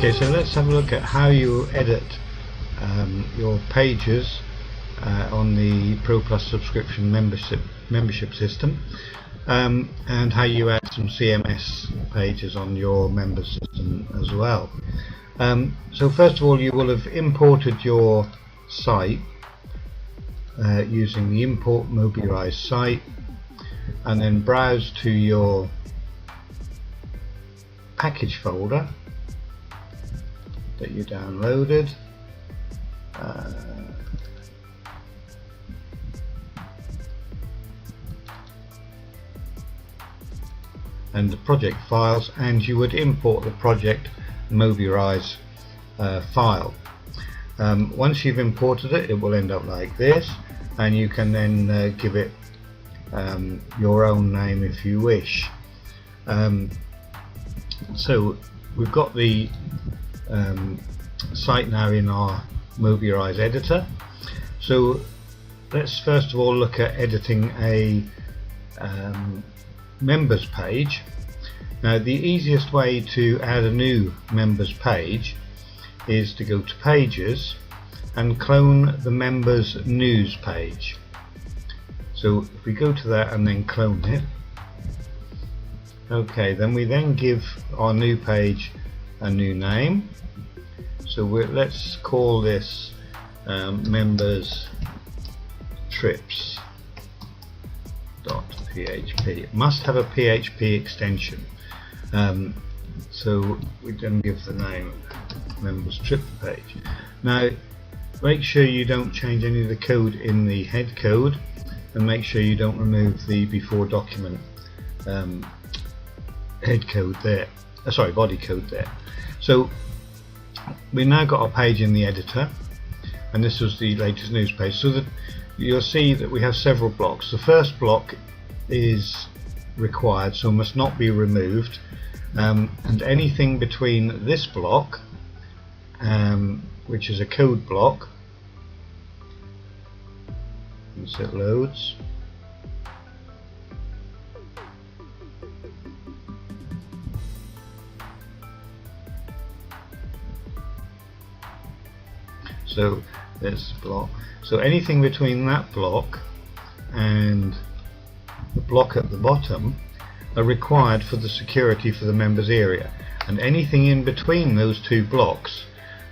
Okay, so let's have a look at how you edit your pages on the Pro Plus subscription membership system, and how you add some CMS pages on your member system as well. So first of all, you will have imported your site using the import Mobirise site, and then browse to your package folder that you downloaded. And the project files, and you would import the project Mobirise file. Once you've imported it, it will end up like this, and you can then give it your own name if you wish. So we've got the site now in our Mobirise editor. So let's first of all look at editing a members page. Now, the easiest way to add a new members page is to go to Pages and clone the members news page. So if we go to that and then clone it, okay, then we then give our new page a new name. So let's call this members trips.php. It must have a PHP extension. So we then give the name members trip page. Now, make sure you don't change any of the code in the head code, and make sure you don't remove the before document head code there. Sorry, body code there. So we've now got our page in the editor, and this was the latest news page. So that you'll see that we have several blocks. The first block is required, so must not be removed, and anything between this block, which is a code block, once it loads, so this block, so anything between that block and the block at the bottom are required for the security for the members area, and anything in between those two blocks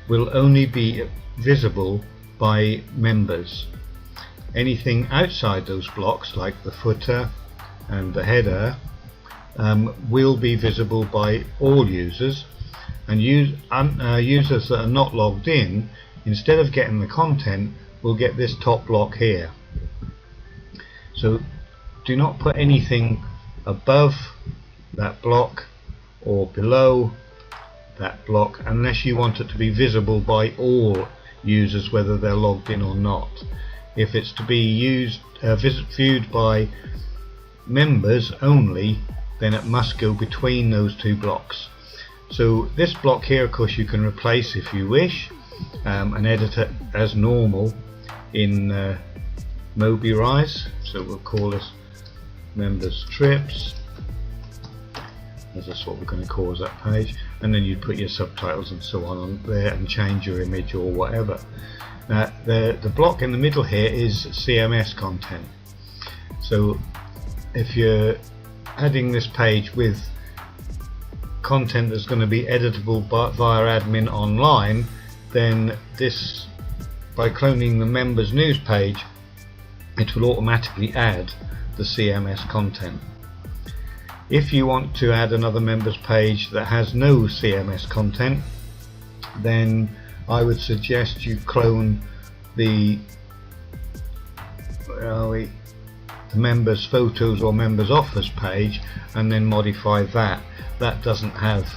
will only be visible by members. Anything outside those blocks, like the footer and the header, will be visible by all users, and users that are not logged in, instead of getting the content, will get this top block here. So do not put anything above that block or below that block unless you want it to be visible by all users, whether they're logged in or not. If it's to be viewed by members only, then it must go between those two blocks. So this block here, of course, you can replace if you wish, and edit it as normal in Mobirise. So we'll call this members trips, as that's what we're going to cause that page, and then you put your subtitles and so on there, and change your image or whatever. Now the block in the middle here is CMS content. So if you're adding this page with content that's going to be editable via admin online, then this, by cloning the members news page, it will automatically add the CMS content. If you want to add another members page that has no CMS content, then I would suggest you clone the members photos or members offers page, and then modify that. That doesn't have,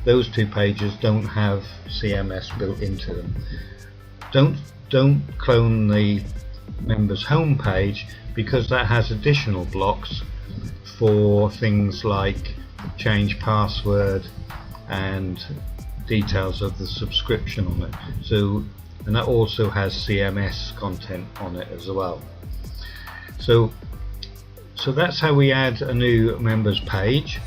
those two pages don't have CMS built into them. Don't clone the members home page, because that has additional blocks for things like change password and details of the subscription on it. So, and that also has CMS content on it as well. So that's how we add a new members page.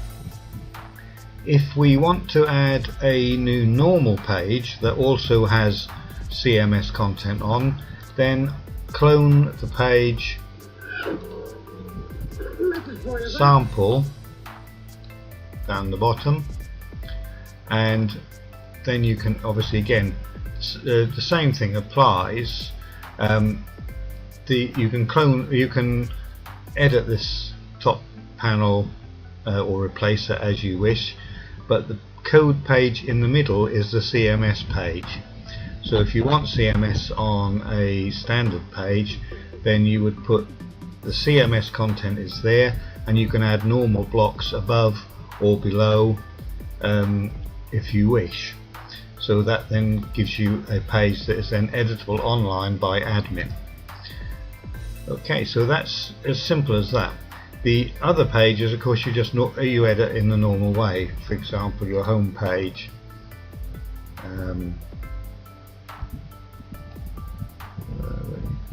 If we want to add a new normal page that also has CMS content on, then clone the page sample down the bottom, and then you can obviously, again, the same thing applies. You can edit this top panel or replace it as you wish, but the code page in the middle is the CMS page. So if you want CMS on a standard page, then you would put the CMS content is there, and you can add normal blocks above or below if you wish. So that then gives you a page that is then editable online by admin. Okay, so that's as simple as that. The other pages, of course, you edit in the normal way. For example, your home page.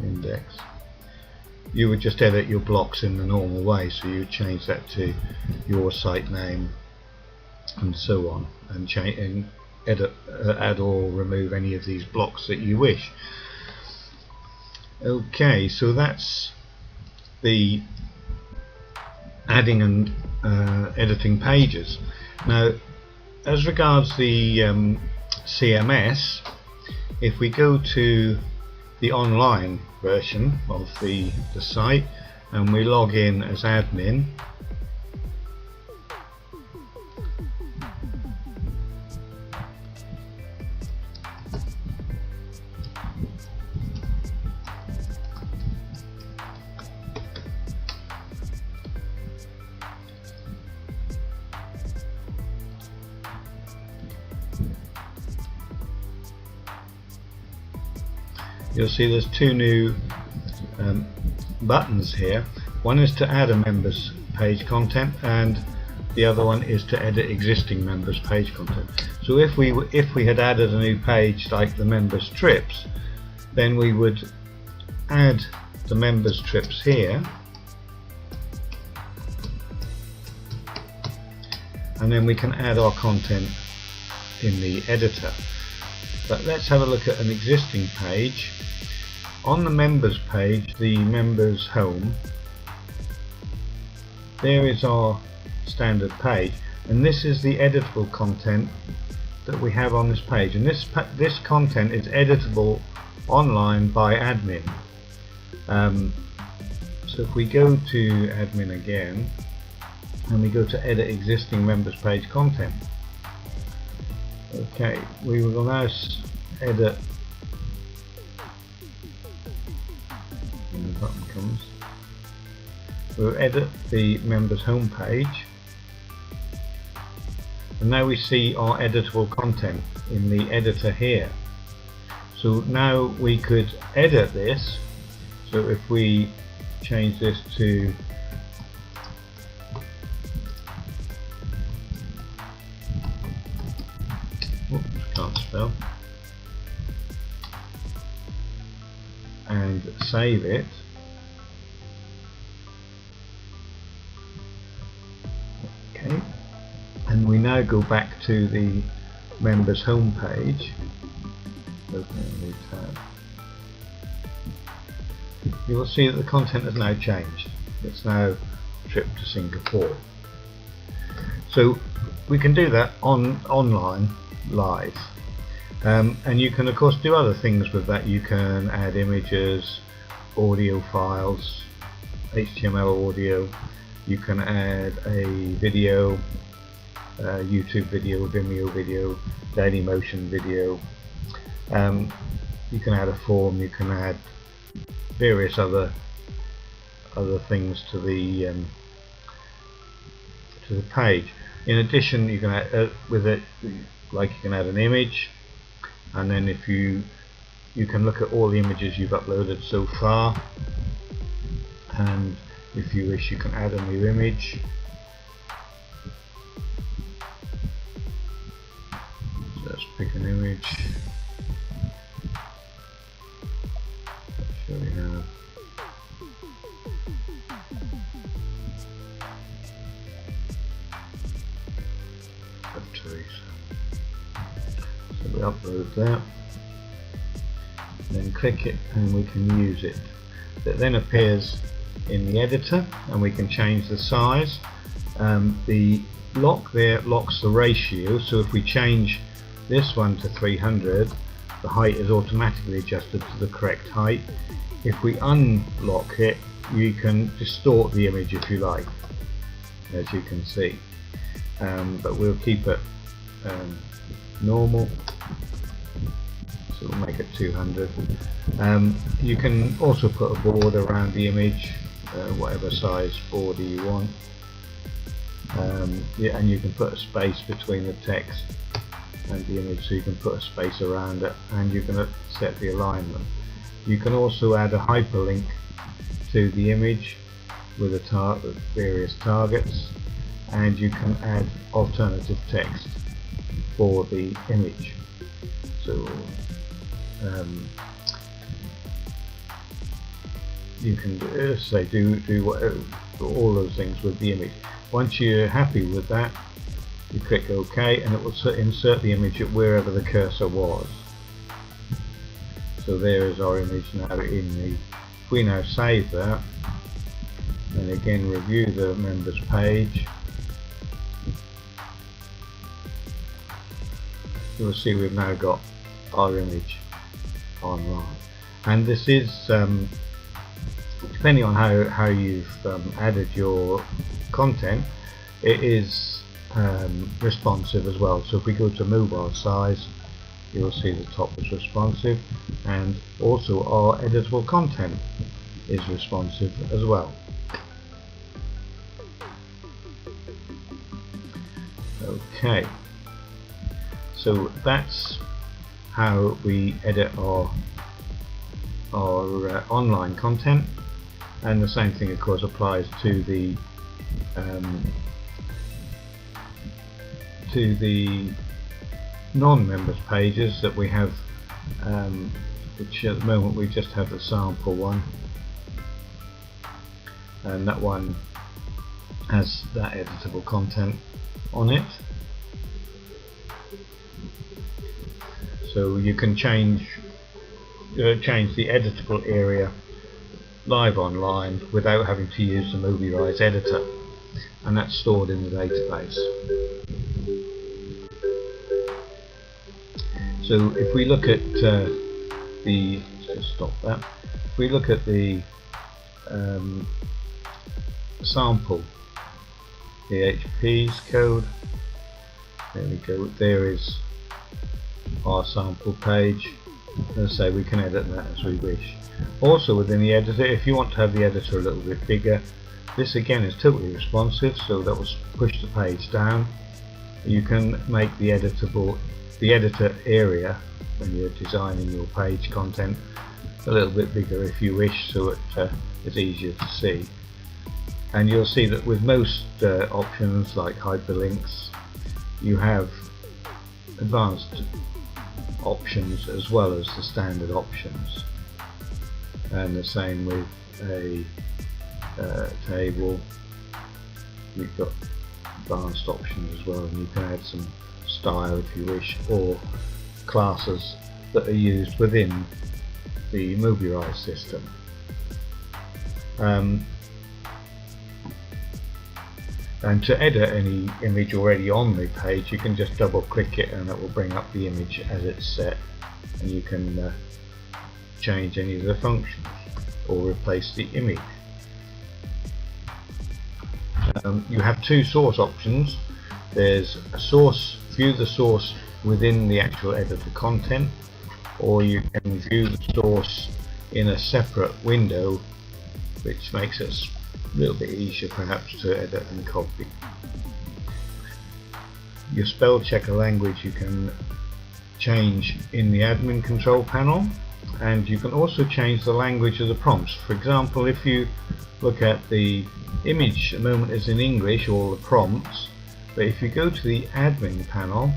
Index. You would just edit your blocks in the normal way, so you would change that to your site name and so on, and edit, add or remove any of these blocks that you wish. Okay, so that's the adding and editing pages. Now, as regards the CMS, if we go to the online version of the site and we log in as admin, you'll see there's two new buttons here. One is to add a members page content, and the other one is to edit existing members page content. So if we had added a new page like the members trips, then we would add the members trips here, and then we can add our content in the editor. But let's have a look at an existing page. On the members page, the members home, there is our standard page, and this is the editable content that we have on this page, and this content is editable online by admin. So if we go to admin again and we go to edit existing members page content, okay, we will now edit, when the button comes, we'll edit the members home page, and now we see our editable content in the editor here. So now we could edit this. So if we change this to can't spell, and save it, okay, and we now go back to the members home page, open a new tab, you will see that the content has now changed. It's now trip to Singapore. So we can do that online live, and you can of course do other things with that. You can add images, audio files, HTML audio, you can add a video, YouTube video, Vimeo video, Dailymotion video, you can add a form, you can add various other things to the page. In addition, you can add with it, like you can add an image, and then if you can look at all the images you've uploaded so far, and if you wish you can add a new image. So let's pick an image. Show you now. So we upload that, then click it and we can use it. That then appears in the editor and we can change the size. The lock there locks the ratio, so if we change this one to 300, the height is automatically adjusted to the correct height. If we unlock it, you can distort the image if you like, as you can see, but we'll keep it normal, so we'll make it 200. You can also put a border around the image, whatever size border you want. Yeah, and you can put a space between the text and the image, so you can put a space around it, and you can set the alignment. You can also add a hyperlink to the image with various targets, and you can add alternative text for the image. So you can say do all those things with the image. Once you're happy with that, you click OK, and it will insert the image at wherever the cursor was. So there is our image now in the. If we now save that and again review the members page, you'll see we've now got our image online. And this is depending on how you've added your content, it is responsive as well. So if we go to mobile size, you'll see the top is responsive, and also our editable content is responsive as well. Okay, so that's how we edit our online content, and the same thing of course applies to the non-members pages that we have, which at the moment we just have the sample one, and that one has that editable content on it. So you can change the editable area live online without having to use the Mobirise editor, and that's stored in the database. So if we look at let's just stop that. If we look at the sample PHP's code, there we go. There is our sample page. As I say, we can edit that as we wish. Also within the editor, if you want to have the editor a little bit bigger, this again is totally responsive, so that will push the page down. You can make the editor area when you're designing your page content a little bit bigger if you wish, so it's easier to see. And you'll see that with most options like hyperlinks, you have advanced options as well as the standard options, and the same with a table. You've got advanced options as well, and you can add some style if you wish, or classes that are used within the Mobirise system. And to edit any image already on the page, you can just double click it and it will bring up the image as it's set, and you can change any of the functions or replace the image. You have two source options. There's a source, view the source within the actual editor content, or you can view the source in a separate window, which makes it a little bit easier perhaps to edit and copy. Your spell checker language you can change in the admin control panel, and you can also change the language of the prompts. For example, if you look at the image, at the moment is in English, all the prompts, but if you go to the admin panel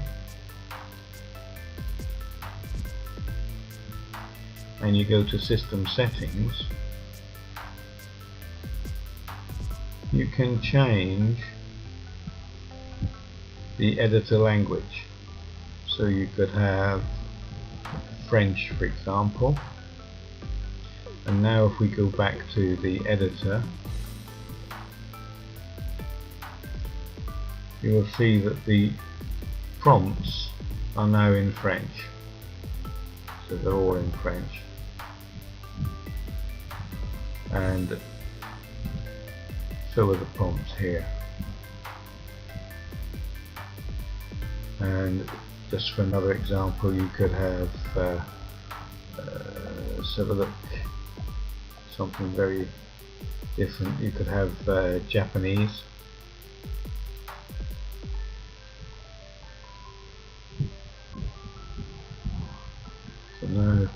and you go to system settings, you can change the editor language. So you could have French, for example. And now if we go back to the editor, you will see that the prompts are now in French. So they're all in French. And so are the prompts here. And just for another example, you could have sort of something very different. You could have Japanese. So now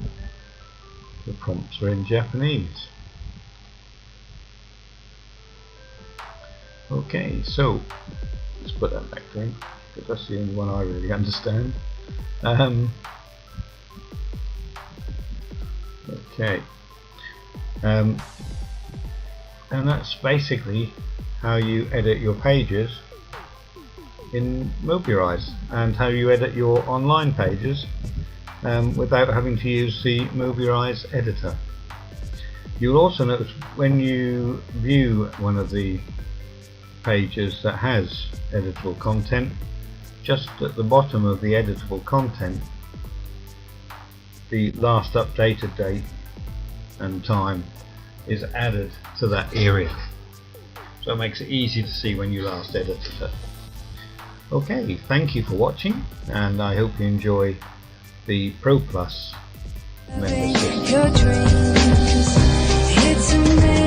the prompts are in Japanese. Okay, so let's put that back in, because that's the only one I really understand. Okay, and that's basically how you edit your pages in Mobirise, and how you edit your online pages without having to use the Mobirise editor. You'll also notice when you view one of the pages that has editable content, just at the bottom of the editable content, the last updated date and time is added to that area, so it makes it easy to see when you last edited it. Okay, thank you for watching, and I hope you enjoy the Pro Plus member system.